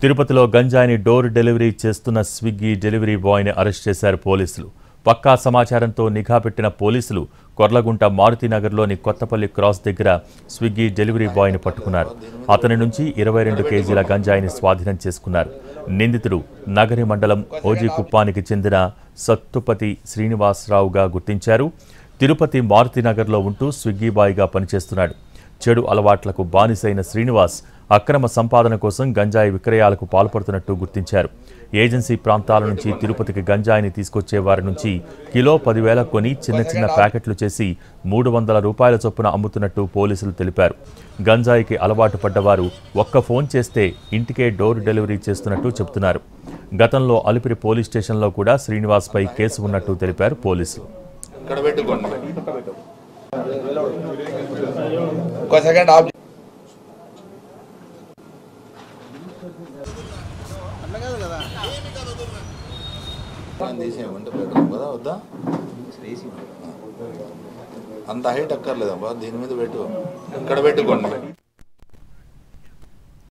తిరుపతిలో గంజాయిని door delivery చేస్తున్న స్విగ్గీ డెలివరీ బాయ్ని అరెస్ట్ చేశారు పోలీసులు. పక్కా సమాచారంతో నిఘా పెట్టిన పోలీసులు కొర్లగుంట మారుతినగర్లోని కొత్తపల్లి క్రాస్ దగ్గర స్విగ్గీ డెలివరీ బాయ్ని పట్టుకున్నారు. అతని నుంచి 22 కేజీల గంజాయిని స్వాధీనం చేసుకున్నారు. నిందితుడు నగరి మండలం ఓజీకుప్పానికి చెందిన సత్తుపతి శ్రీనివాసరావుగా గుర్తించారు. తిరుపతి మారుతినగర్లో ఉంటూ స్విగ్గీ బాయ్గా పనిచేస్తున్నాడు. చెడు అలవాట్లకు బానిసైన శ్రీనివాస్ అక్రమ సంపాదన కోసం గంజాయి విక్రయాలకు పాల్పడుతున్నట్టు గుర్తించారు. ఏజెన్సీ ప్రాంతాల నుంచి తిరుపతికి గంజాయిని తీసుకొచ్చే వారి నుంచి కిలో 10,000 కొని చిన్న చిన్న ప్యాకెట్లు చేసి 300 రూపాయల చొప్పున అమ్ముతున్నట్టు పోలీసులు తెలిపారు. గంజాయికి అలవాటు పడ్డవారు ఒక్క ఫోన్ చేస్తే ఇంటికే డోర్ డెలివరీ చేస్తున్నట్టు చెబుతున్నారు. గతంలో అలిపిరి పోలీస్ స్టేషన్లో కూడా శ్రీనివాస్పై కేసు ఉన్నట్టు తెలిపారు పోలీసులు. అంత హైట్ అక్కర్లేదమ్మా, దీని మీద పెట్టు, ఇక్కడ పెట్టుకోండి.